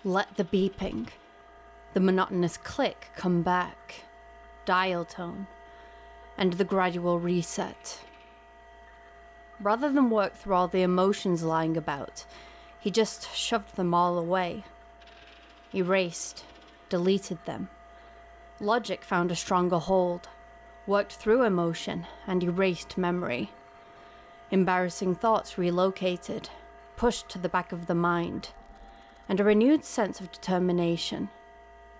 Let the beeping, the monotonous click come back, dial tone, and the gradual reset. Rather than work through all the emotions lying about, he just shoved them all away. Erased, deleted them. Logic found a stronger hold, worked through emotion, and erased memory. Embarrassing thoughts relocated, pushed to the back of the mind, and a renewed sense of determination.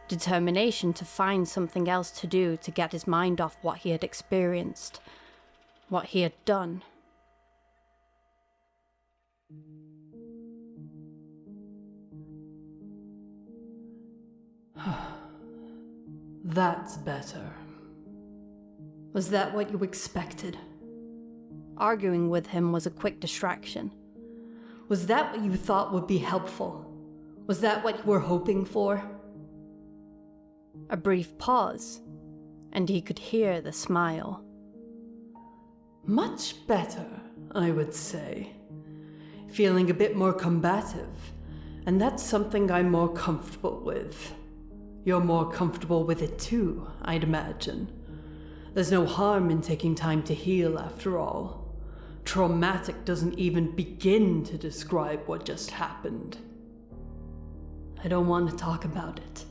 Determination to find something else to do to get his mind off what he had experienced, what he had done. That's better. Was that what you expected? Arguing with him was a quick distraction. Was that what you thought would be helpful? Was that what you were hoping for? A brief pause, and he could hear the smile. Much better, I would say. Feeling a bit more combative, and that's something I'm more comfortable with. You're more comfortable with it too, I'd imagine. There's no harm in taking time to heal after all. Traumatic doesn't even begin to describe what just happened. I don't want to talk about it.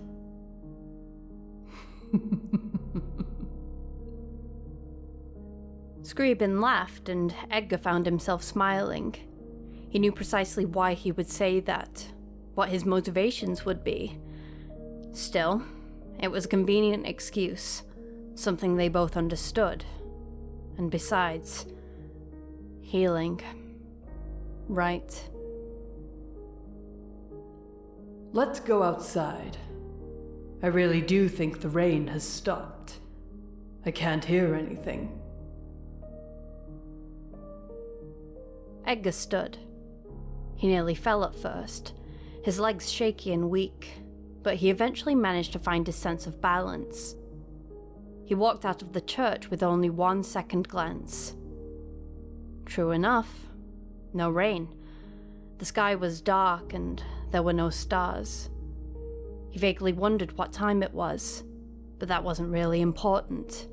Scriabin laughed, and Edgar found himself smiling. He knew precisely why he would say that, what his motivations would be. Still, it was a convenient excuse, something they both understood. And besides, healing. Right. Let's go outside. I really do think the rain has stopped. I can't hear anything. Edgar stood. He nearly fell at first, his legs shaky and weak, but he eventually managed to find his sense of balance. He walked out of the church with only 1 second glance. True enough, no rain. The sky was dark and there were no stars. He vaguely wondered what time it was, but that wasn't really important.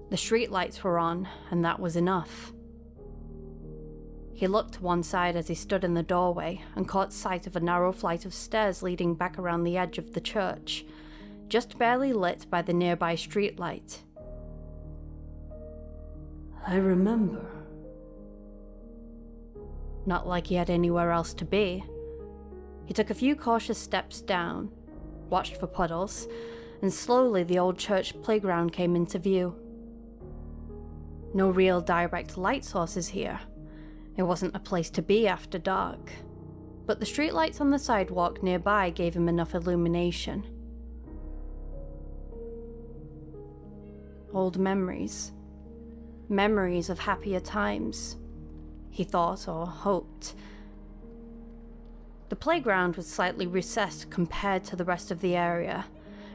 The streetlights were on, and that was enough. He looked to one side as he stood in the doorway and caught sight of a narrow flight of stairs leading back around the edge of the church, just barely lit by the nearby streetlight. I remember. Not like he had anywhere else to be. He took a few cautious steps down, watched for puddles, and slowly the old church playground came into view. No real direct light sources here. It wasn't a place to be after dark, but the streetlights on the sidewalk nearby gave him enough illumination. Old memories. Memories of happier times, he thought or hoped. The playground was slightly recessed compared to the rest of the area,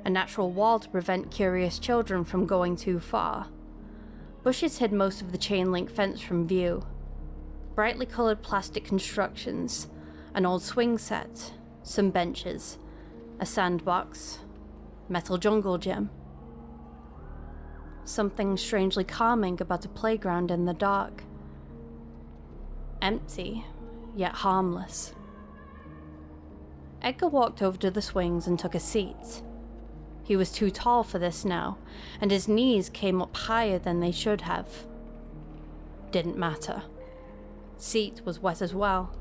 a natural wall to prevent curious children from going too far. Bushes hid most of the chain-link fence from view. Brightly coloured plastic constructions, an old swing set, some benches, a sandbox, metal jungle gym. Something strangely calming about a playground in the dark. Empty, yet harmless. Edgar walked over to the swings and took a seat. He was too tall for this now, and his knees came up higher than they should have. Didn't matter. Seat was wet as well,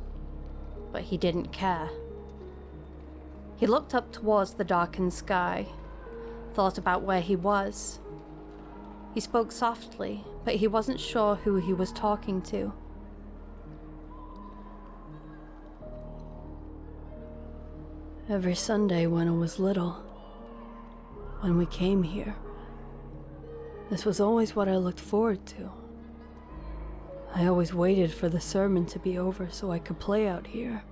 but he didn't care. He looked up towards the darkened sky, thought about where he was. He spoke softly, but he wasn't sure who he was talking to. Every Sunday when I was little, when we came here, this was always what I looked forward to. I always waited for the sermon to be over so I could play out here.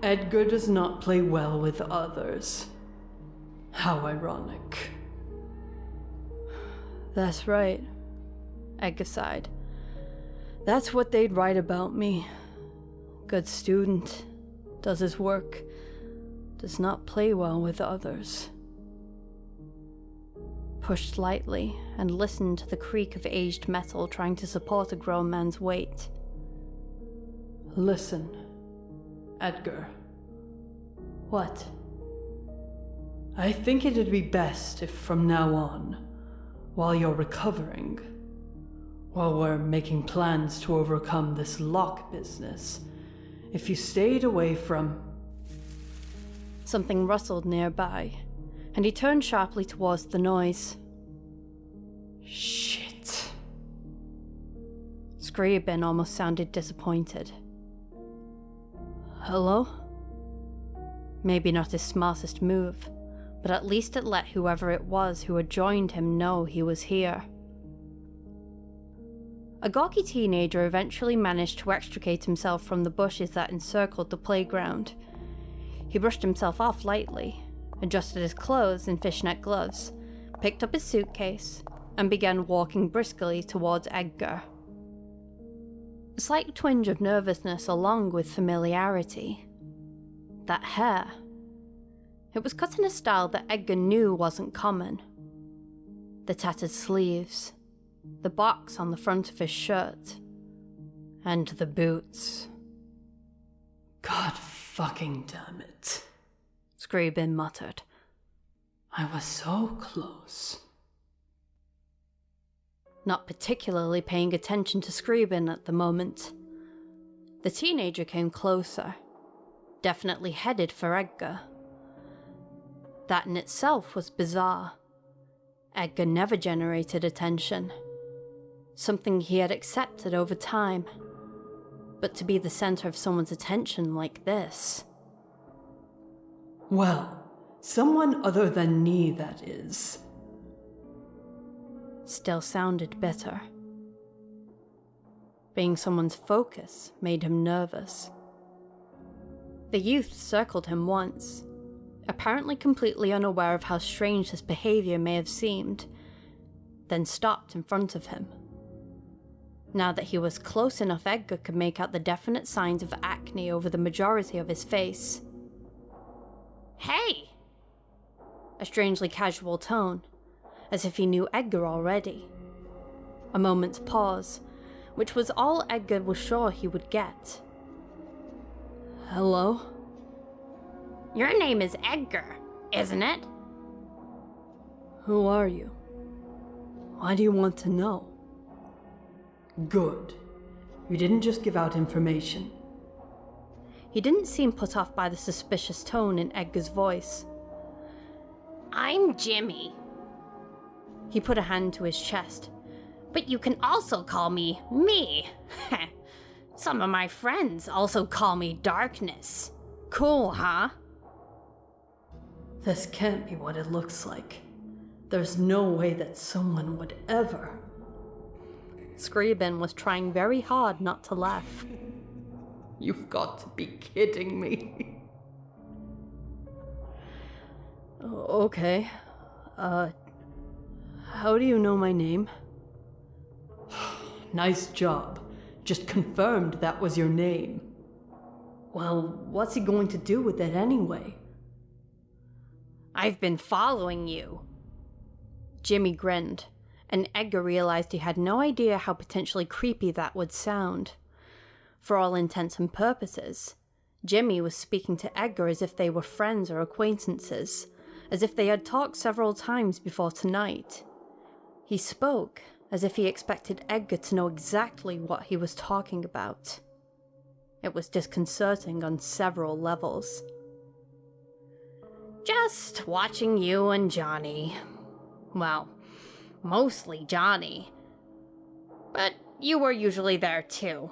Edgar does not play well with others. How ironic. That's right, Edgar sighed. That's what they'd write about me. Good student, does his work, does not play well with others. Pushed lightly and listened to the creak of aged metal trying to support a grown man's weight. Listen, Edgar. What? I think it'd be best if from now on, while you're recovering, while we're making plans to overcome this lock business, if you stayed away from... Something rustled nearby, and he turned sharply towards the noise. Shit. Scriabin almost sounded disappointed. Hello? Maybe not his smartest move, but at least it let whoever it was who had joined him know he was here. A gawky teenager eventually managed to extricate himself from the bushes that encircled the playground. He brushed himself off lightly, adjusted his clothes and fishnet gloves, picked up his suitcase, and began walking briskly towards Edgar. A slight twinge of nervousness along with familiarity. That hair. It was cut in a style that Edgar knew wasn't common. The tattered sleeves, the box on the front of his shirt, and the boots. God fucking damn it, Scriabin muttered. I was so close. Not particularly paying attention to Scriabin at the moment. The teenager came closer, definitely headed for Edgar. That in itself was bizarre. Edgar never generated attention. Something he had accepted over time. But to be the center of someone's attention like this... Well, someone other than me, that is. Still sounded bitter. Being someone's focus made him nervous. The youth circled him once, apparently completely unaware of how strange this behavior may have seemed, then stopped in front of him. Now that he was close enough, Edgar could make out the definite signs of acne over the majority of his face. Hey! A strangely casual tone, as if he knew Edgar already. A moment's pause, which was all Edgar was sure he would get. Hello? Your name is Edgar, isn't it? Who are you? Why do you want to know? Good. You didn't just give out information. He didn't seem put off by the suspicious tone in Edgar's voice. I'm Jimmy. He put a hand to his chest. But you can also call me me. Some of my friends also call me Darkness. Cool, huh? This can't be what it looks like. There's no way that someone would ever... Scriabin was trying very hard not to laugh. You've got to be kidding me. Okay. How do you know my name? Nice job. Just confirmed that was your name. Well, what's he going to do with it anyway? I've been following you. Jimmy grinned, and Edgar realized he had no idea how potentially creepy that would sound. For all intents and purposes, Jimmy was speaking to Edgar as if they were friends or acquaintances, as if they had talked several times before tonight. He spoke as if he expected Edgar to know exactly what he was talking about. It was disconcerting on several levels. Just watching you and Johnny. Well, mostly Johnny. But you were usually there too.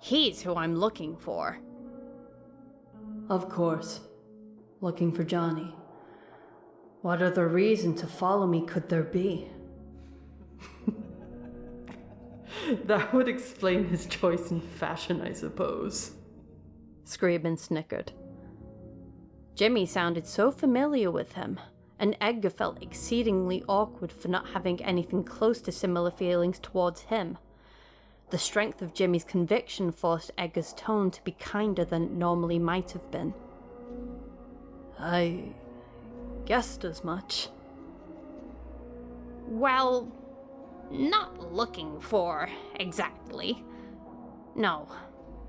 He's who I'm looking for. Of course. Looking for Johnny. What other reason to follow me could there be? That would explain his choice in fashion, I suppose. Scriabin snickered. Jimmy sounded so familiar with him, and Edgar felt exceedingly awkward for not having anything close to similar feelings towards him. The strength of Jimmy's conviction forced Edgar's tone to be kinder than it normally might have been. I guessed as much. Well, not looking for, exactly. No,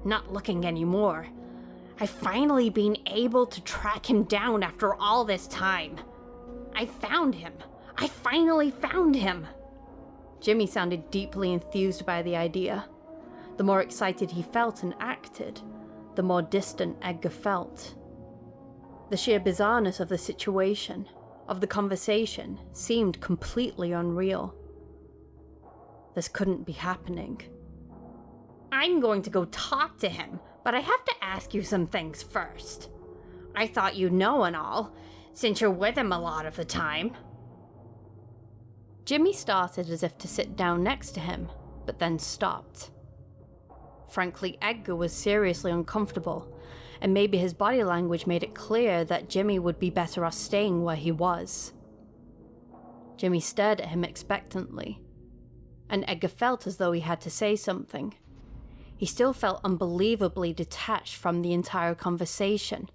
not looking anymore. I've finally been able to track him down after all this time. I found him. I finally found him. Jimmy sounded deeply enthused by the idea. The more excited he felt and acted, the more distant Edgar felt. The sheer bizarreness of the situation, of the conversation, seemed completely unreal. This couldn't be happening. I'm going to go talk to him, but I have to ask you some things first. I thought you'd know and all, since you're with him a lot of the time. Jimmy started as if to sit down next to him, but then stopped. Frankly, Edgar was seriously uncomfortable, and maybe his body language made it clear that Jimmy would be better off staying where he was. Jimmy stared at him expectantly, and Edgar felt as though he had to say something. He still felt unbelievably detached from the entire conversation,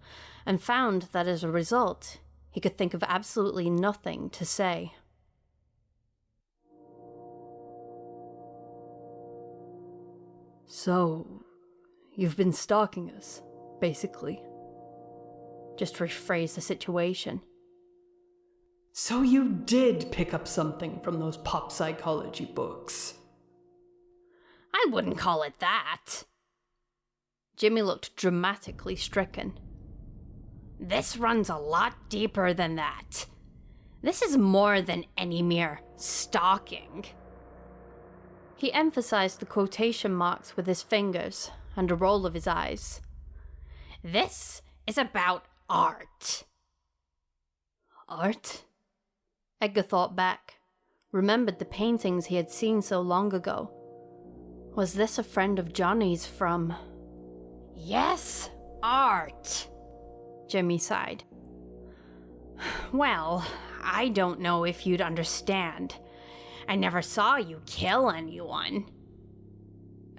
and found that as a result, he could think of absolutely nothing to say. So, you've been stalking us, basically. Just to rephrase the situation. So you did pick up something from those pop psychology books. I wouldn't call it that. Jimmy looked dramatically stricken. This runs a lot deeper than that. This is more than any mere stalking. He emphasized the quotation marks with his fingers and a roll of his eyes. This is about art. Art? Edgar thought back, remembered the paintings he had seen so long ago. Was this a friend of Johnny's from... Yes, art. Jimmy sighed. Well, I don't know if you'd understand. I never saw you kill anyone.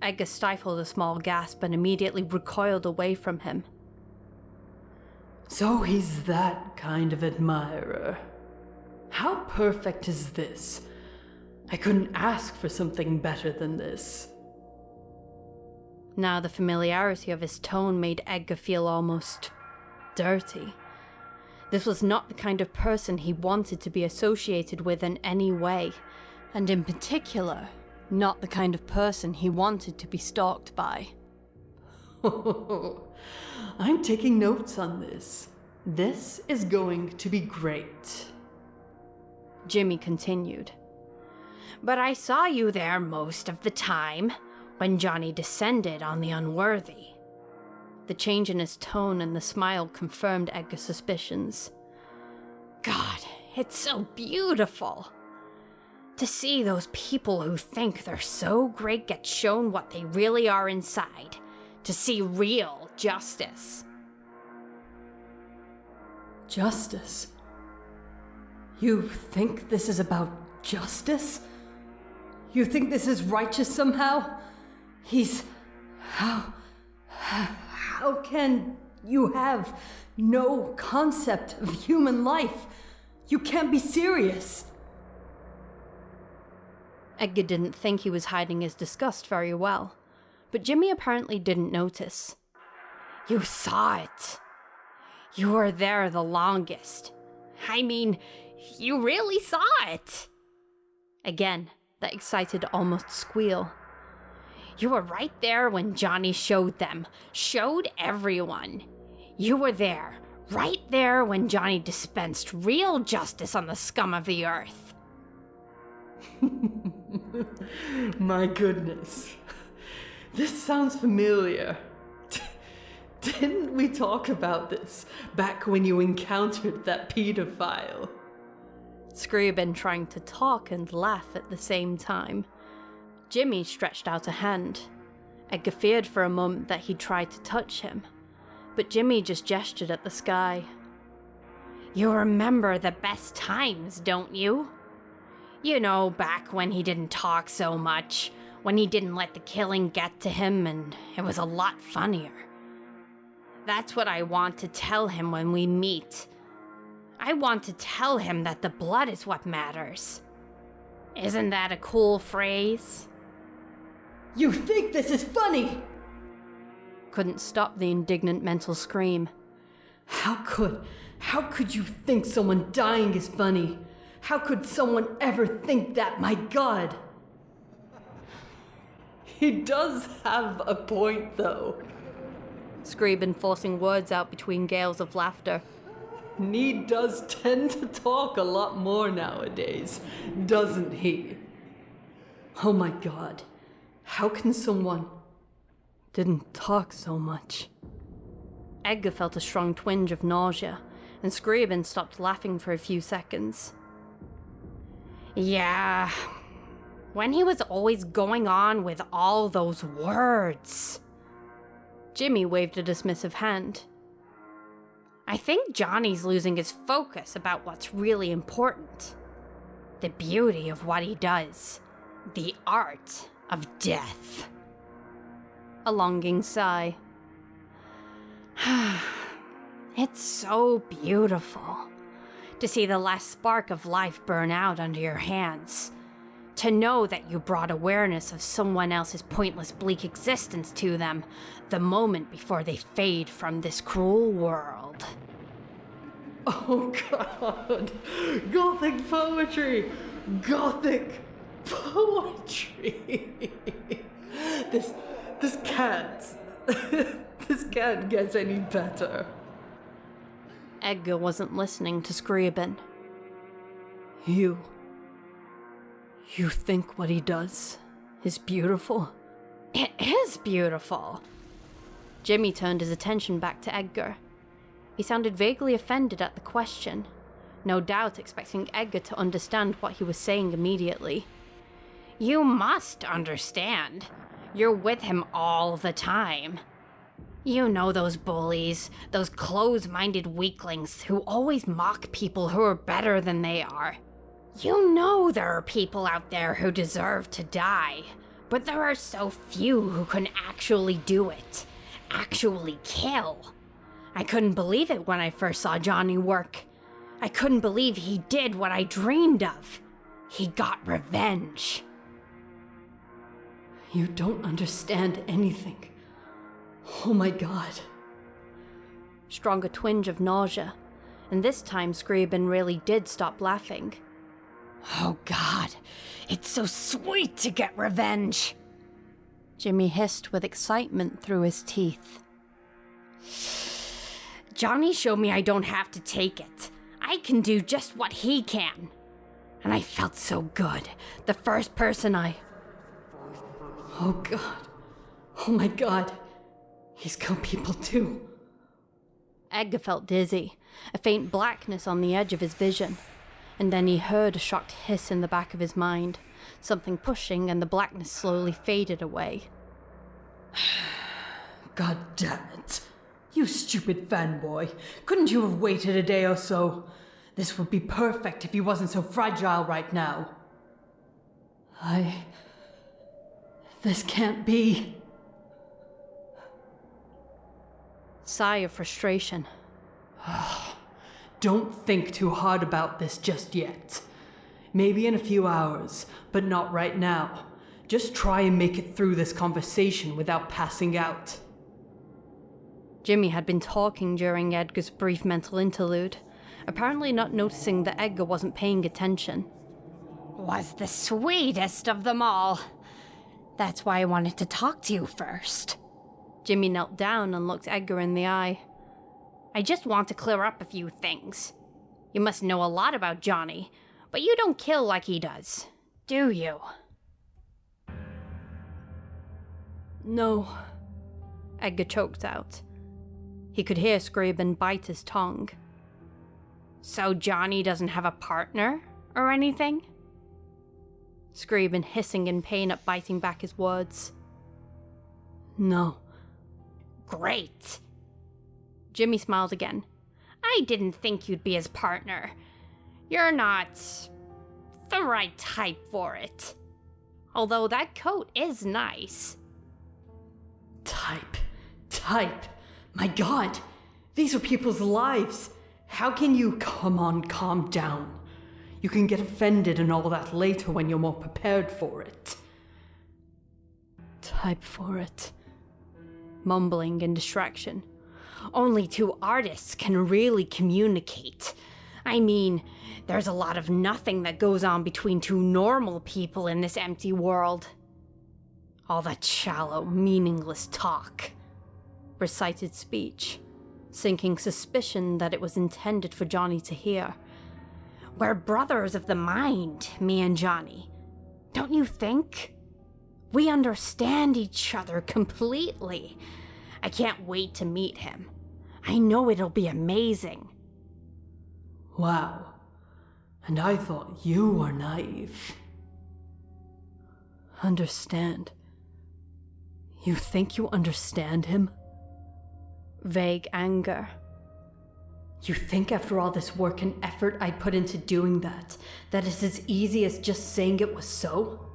Edgar stifled a small gasp and immediately recoiled away from him. So he's that kind of admirer. How perfect is this? I couldn't ask for something better than this. Now the familiarity of his tone made Edgar feel almost dirty. This was not the kind of person he wanted to be associated with in any way, and in particular, not the kind of person he wanted to be stalked by. I'm taking notes on this. This is going to be great. Jimmy continued. But I saw you there most of the time, when Johnny descended on the unworthy. The change in his tone and the smile confirmed Edgar's suspicions. God, it's so beautiful. To see those people who think they're so great get shown what they really are inside. To see real justice. Justice? You think this is about justice? You think this is righteous somehow? How can you have no concept of human life? You can't be serious. Edgar didn't think he was hiding his disgust very well, but Jimmy apparently didn't notice. You saw it. You were there the longest. I mean, you really saw it. Again, that excited almost squeal. You were right there when Johnny showed them, showed everyone. You were there, right there when Johnny dispensed real justice on the scum of the earth. My goodness. This sounds familiar. Didn't we talk about this back when you encountered that pedophile? Scree had been trying to talk and laugh at the same time. Jimmy stretched out a hand. Edgar feared for a moment that he'd tried to touch him, but Jimmy just gestured at the sky. You remember the best times, don't you? You know, back when he didn't talk so much, when he didn't let the killing get to him, and it was a lot funnier. That's what I want to tell him when we meet. I want to tell him that the blood is what matters. Isn't that a cool phrase? You think this is funny? Couldn't stop the indignant mental scream. How could you think someone dying is funny? How could someone ever think that, my god? He does have a point, though. Scriben forcing words out between gales of laughter. Need does tend to talk a lot more nowadays, doesn't he? Oh my god. How can someone... Didn't talk so much. Edgar felt a strong twinge of nausea, and Scriben stopped laughing for a few seconds. Yeah, when he was always going on with all those words. Jimmy waved a dismissive hand. I think Johnny's losing his focus about what's really important. The beauty of what he does. The art of death. A longing sigh. It's so beautiful to see the last spark of life burn out under your hands. To know that you brought awareness of someone else's pointless, bleak existence to them the moment before they fade from this cruel world. Oh god! Gothic poetry! Gothic poetry! This can't... this can't get any better. Edgar wasn't listening to Scriben. You think what he does is beautiful? It is beautiful. Jimmy turned his attention back to Edgar. He sounded vaguely offended at the question, no doubt expecting Edgar to understand what he was saying immediately. You must understand. You're with him all the time. You know those bullies, those close-minded weaklings who always mock people who are better than they are. You know there are people out there who deserve to die, but there are so few who can actually do it, actually kill. I couldn't believe it when I first saw Johnny work. I couldn't believe he did what I dreamed of. He got revenge. You don't understand anything. Oh my god. Stronger twinge of nausea, and this time Scriben really did stop laughing. Oh god, it's so sweet to get revenge. Jimmy hissed with excitement through his teeth. Johnny showed me I don't have to take it. I can do just what he can. And I felt so good. The first person Oh god. Oh my god. He's killed people too. Edgar felt dizzy, a faint blackness on the edge of his vision. And then he heard a shocked hiss in the back of his mind, something pushing, and the blackness slowly faded away. God damn it. You stupid fanboy. Couldn't you have waited a day or so? This would be perfect if he wasn't so fragile right now. This can't be. Sigh of frustration. Don't think too hard about this just yet. Maybe in a few hours, but not right now. Just try and make it through this conversation without passing out. Jimmy had been talking during Edgar's brief mental interlude, apparently not noticing that Edgar wasn't paying attention. Was the sweetest of them all. That's why I wanted to talk to you first. Jimmy knelt down and looked Edgar in the eye. I just want to clear up a few things. You must know a lot about Johnny, but you don't kill like he does, do you? No, Edgar choked out. He could hear Scriben bite his tongue. So Johnny doesn't have a partner or anything? Scriben hissing in pain at biting back his words. No. Great. Jimmy smiled again. I didn't think you'd be his partner. You're not the right type for it. Although that coat is nice. Type. My God, these are people's lives. How can you... Come on, calm down. You can get offended and all that later when you're more prepared for it. Type for it. Mumbling in distraction. Only two artists can really communicate. I mean, there's a lot of nothing that goes on between two normal people in this empty world. All that shallow, meaningless talk. Recited speech, sinking suspicion that it was intended for Johnny to hear. We're brothers of the mind, me and Johnny. Don't you think? We understand each other completely. I can't wait to meet him. I know it'll be amazing. Wow. And I thought you were naive. Understand? You think you understand him? Vague anger. You think after all this work and effort I put into doing that it's as easy as just saying it was so?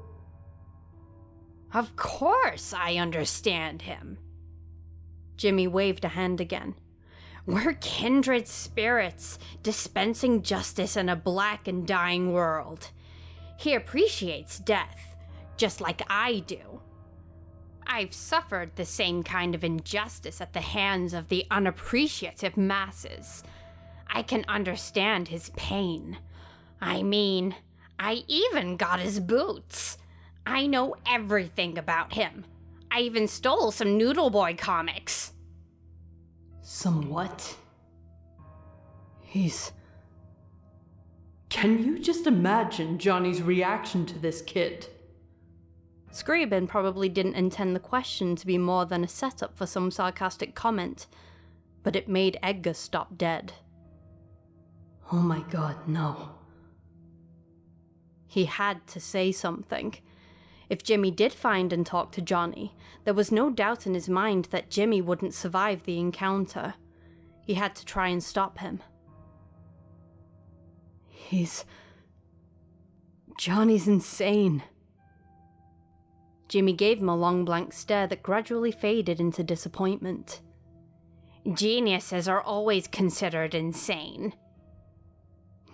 Of course I understand him. Jimmy waved a hand again. We're kindred spirits, dispensing justice in a black and dying world. He appreciates death, just like I do. I've suffered the same kind of injustice at the hands of the unappreciative masses. I can understand his pain. I mean, I even got his boots. I know everything about him. I even stole some Noodle Boy comics. Some what? He's... Can you just imagine Johnny's reaction to this kid? Scriabin probably didn't intend the question to be more than a setup for some sarcastic comment, but it made Edgar stop dead. Oh my God, no. He had to say something. If Jimmy did find and talk to Johnny, there was no doubt in his mind that Jimmy wouldn't survive the encounter. He had to try and stop him. Johnny's insane. Jimmy gave him a long blank stare that gradually faded into disappointment. Geniuses are always considered insane.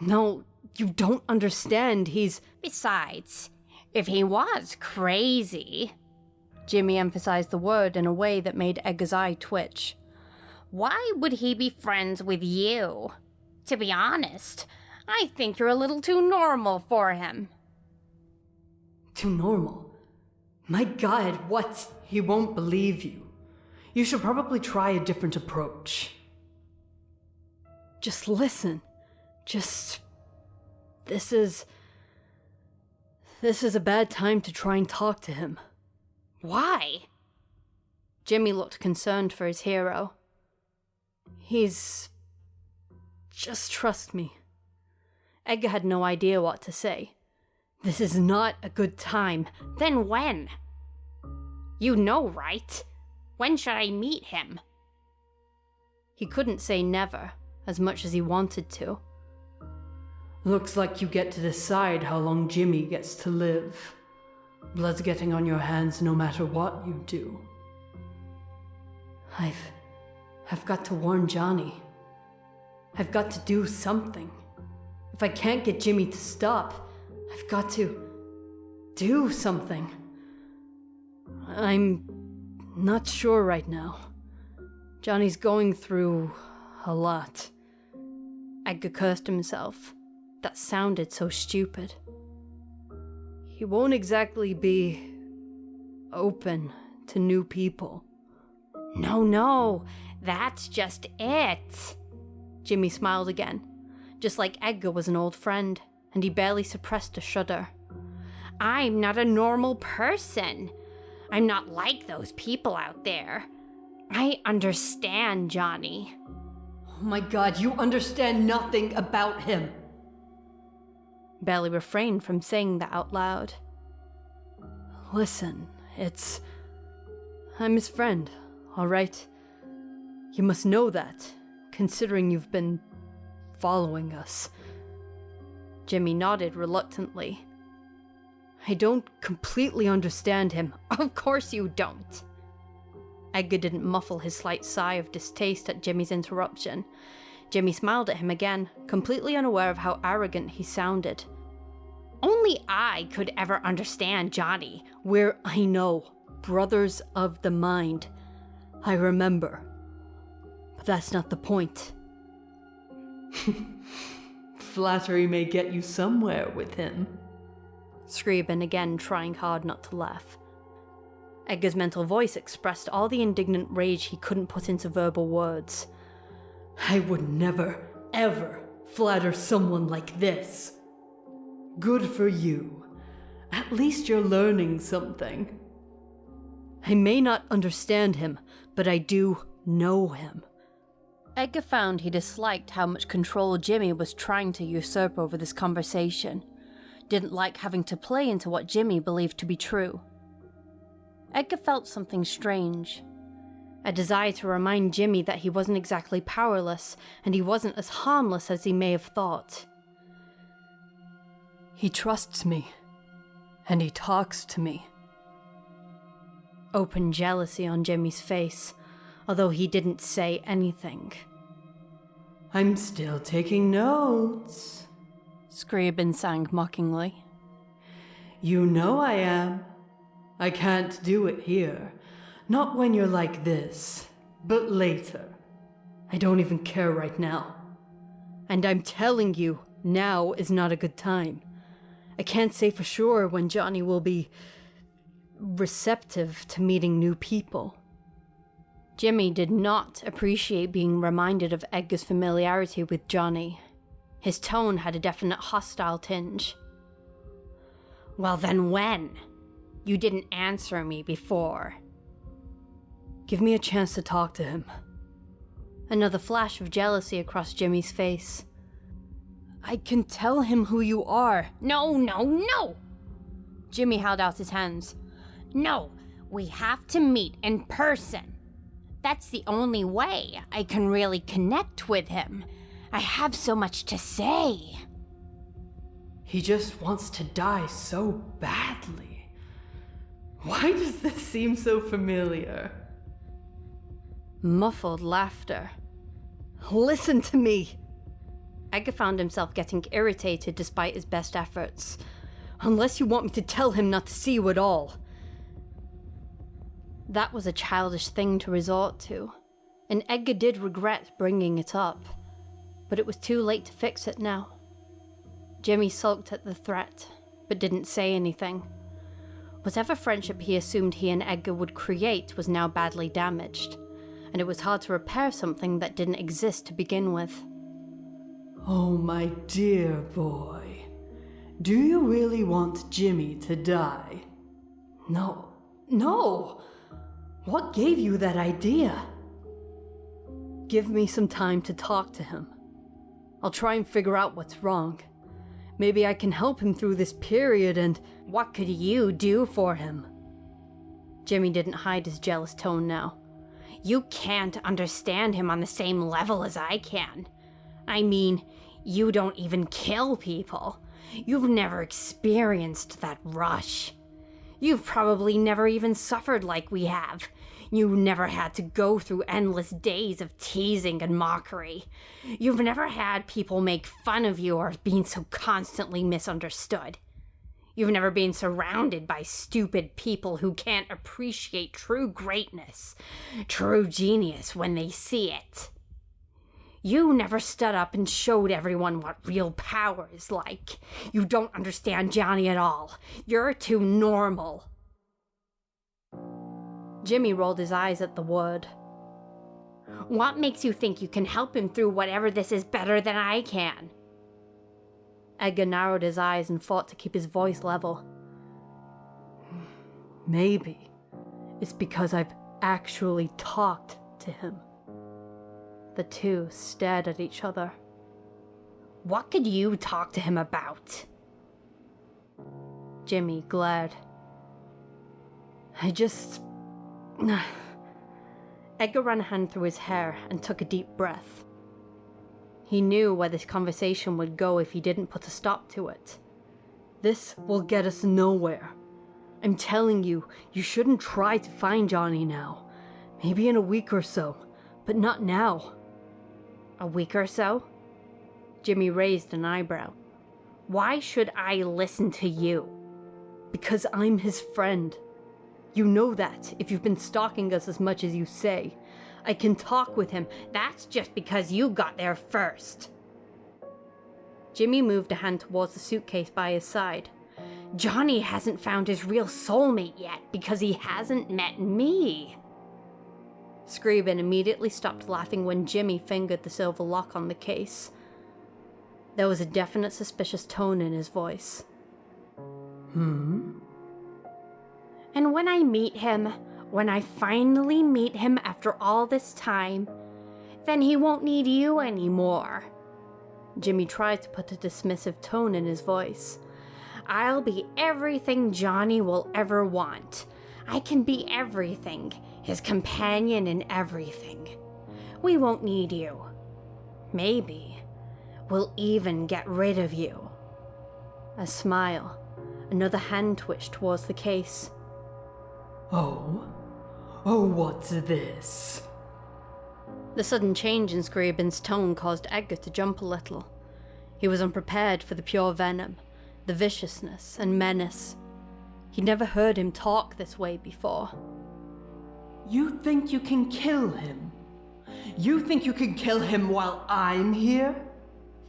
No, you don't understand, Besides, if he was crazy... Jimmy emphasized the word in a way that made Edgar's eye twitch. Why would he be friends with you? To be honest, I think you're a little too normal for him. Too normal? My God, what? He won't believe you. You should probably try a different approach. Just listen. This is a bad time to try and talk to him. Why? Jimmy looked concerned for his hero. Just trust me. Edgar had no idea what to say. This is not a good time. Then when? You know, right? When should I meet him? He couldn't say never, as much as he wanted to. Looks like you get to decide how long Jimmy gets to live. Blood's getting on your hands no matter what you do. I've got to warn Johnny. I've got to do something. If I can't get Jimmy to stop, I've got to do something. I'm not sure right now. Johnny's going through a lot. Edgar cursed himself. That sounded so stupid. He won't exactly be open to new people. No, that's just it. Jimmy smiled again, just like Edgar was an old friend, and he barely suppressed a shudder. I'm not a normal person. I'm not like those people out there. I understand Johnny. Oh my God, you understand nothing about him. Barely refrained from saying that out loud. Listen, I'm his friend, all right? You must know that, considering you've been following us. Jimmy nodded reluctantly. I don't completely understand him. Of course you don't. Edgar didn't muffle his slight sigh of distaste at Jimmy's interruption. Jimmy smiled at him again, completely unaware of how arrogant he sounded. Only I could ever understand Johnny. I know, brothers of the mind. I remember. But that's not the point. Flattery may get you somewhere with him. Scriabin again, trying hard not to laugh. Edgar's mental voice expressed all the indignant rage he couldn't put into verbal words. I would never, ever flatter someone like this. Good for you. At least you're learning something. I may not understand him, but I do know him. Edgar found he disliked how much control Jimmy was trying to usurp over this conversation. Didn't like having to play into what Jimmy believed to be true. Edgar felt something strange. A desire to remind Jimmy that he wasn't exactly powerless, and he wasn't as harmless as he may have thought. He trusts me, and he talks to me. Open jealousy on Jimmy's face, although he didn't say anything. I'm still taking notes, Scriabin sang mockingly. You know I am. I can't do it here. Not when you're like this, but later. I don't even care right now. And I'm telling you, now is not a good time. I can't say for sure when Johnny will be receptive to meeting new people. Jimmy did not appreciate being reminded of Edgar's familiarity with Johnny. His tone had a definite hostile tinge. Well then when? You didn't answer me before. Give me a chance to talk to him. Another flash of jealousy across Jimmy's face. I can tell him who you are. No, no, no! Jimmy held out his hands. No, we have to meet in person. That's the only way I can really connect with him. I have so much to say. He just wants to die so badly. Why does this seem so familiar? Muffled laughter. Listen to me! Edgar found himself getting irritated despite his best efforts. Unless you want me to tell him not to see you at all. That was a childish thing to resort to, and Edgar did regret bringing it up, but it was too late to fix it now. Jimmy sulked at the threat, but didn't say anything. Whatever friendship he assumed he and Edgar would create was now badly damaged, and it was hard to repair something that didn't exist to begin with. Oh, my dear boy. Do you really want Jimmy to die? No. What gave you that idea? Give me some time to talk to him. I'll try and figure out what's wrong. Maybe I can help him through this period and... What could you do for him? Jimmy didn't hide his jealous tone now. You can't understand him on the same level as I can. I mean, you don't even kill people. You've never experienced that rush. You've probably never even suffered like we have. You've never had to go through endless days of teasing and mockery. You've never had people make fun of you or being so constantly misunderstood. You've never been surrounded by stupid people who can't appreciate true greatness, true genius when they see it. You never stood up and showed everyone what real power is like. You don't understand Johnny at all. You're too normal. Jimmy rolled his eyes at the word. What makes you think you can help him through whatever this is better than I can? Edgar narrowed his eyes and fought to keep his voice level. Maybe it's because I've actually talked to him. The two stared at each other. What could you talk to him about? Jimmy glared. Edgar ran a hand through his hair and took a deep breath. He knew where this conversation would go if he didn't put a stop to it. This will get us nowhere. I'm telling you, you shouldn't try to find Johnny now. Maybe in a week or so, but not now. A week or so? Jimmy raised an eyebrow. Why should I listen to you? Because I'm his friend. You know that, if you've been stalking us as much as you say. I can talk with him. That's just because you got there first. Jimmy moved a hand towards the suitcase by his side. Johnny hasn't found his real soulmate yet because he hasn't met me. Scriabin immediately stopped laughing when Jimmy fingered the silver lock on the case. There was a definite suspicious tone in his voice. And when I finally meet him after all this time, then he won't need you anymore. Jimmy tried to put a dismissive tone in his voice. I'll be everything Johnny will ever want. I can be everything, his companion in everything. We won't need you. Maybe we'll even get rid of you. A smile. Another hand twitched towards the case. Oh, what's this? The sudden change in Scriabin's tone caused Edgar to jump a little. He was unprepared for the pure venom, the viciousness and menace. He'd never heard him talk this way before. You think you can kill him? You think you can kill him while I'm here?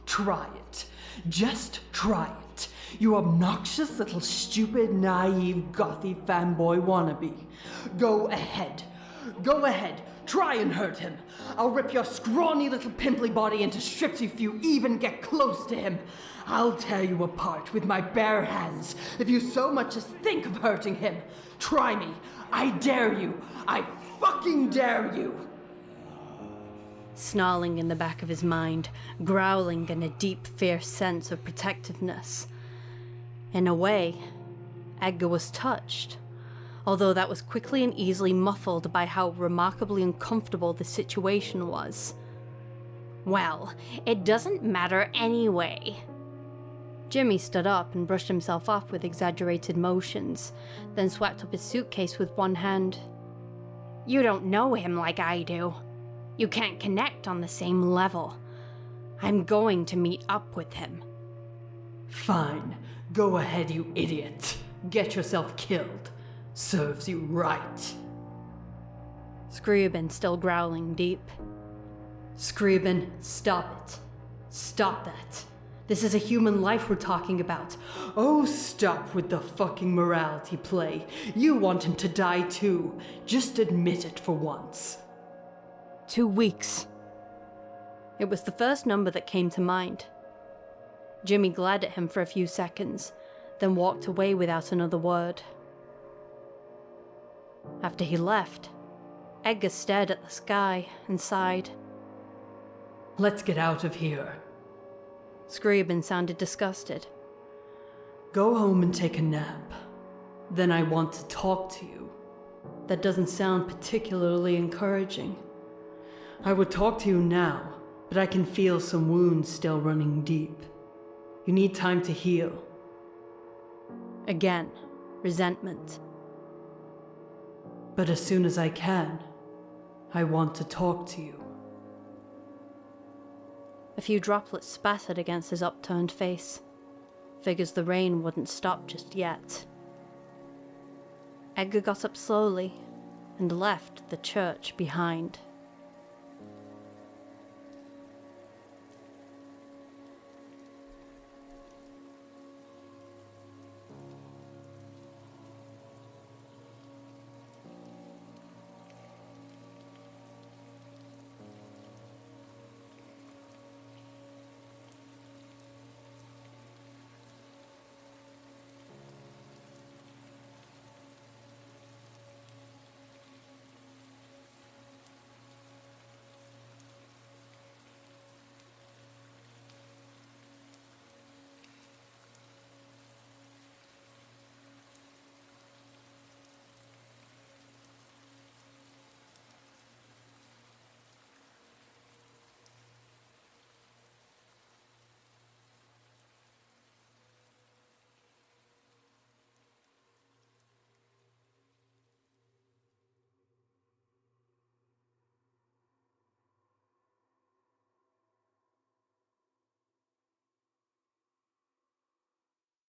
Try it. Just try it. You obnoxious little stupid, naive, gothy fanboy wannabe. Go ahead. Go ahead. Try and hurt him. I'll rip your scrawny little pimply body into strips if you even get close to him. I'll tear you apart with my bare hands if you so much as think of hurting him. Try me. I dare you. I fucking dare you. Snarling in the back of his mind, growling in a deep, fierce sense of protectiveness. In a way, Edgar was touched, although that was quickly and easily muffled by how remarkably uncomfortable the situation was. Well, it doesn't matter anyway. Jimmy stood up and brushed himself off with exaggerated motions, then swept up his suitcase with one hand. You don't know him like I do. You can't connect on the same level. I'm going to meet up with him. Fine. Go ahead, you idiot. Get yourself killed. Serves you right. Scriabin still growling deep. Scriabin, stop it. Stop that. This is a human life we're talking about. Oh, stop with the fucking morality play. You want him to die too. Just admit it for once. 2 weeks. It was the first number that came to mind. Jimmy glared at him for a few seconds, then walked away without another word. After he left, Edgar stared at the sky and sighed. Let's get out of here. Scriabin sounded disgusted. Go home and take a nap. Then I want to talk to you. That doesn't sound particularly encouraging. I would talk to you now, but I can feel some wounds still running deep. You need time to heal. Again, resentment. But as soon as I can, I want to talk to you. A few droplets spattered against his upturned face. Figures the rain wouldn't stop just yet. Edgar got up slowly and left the church behind.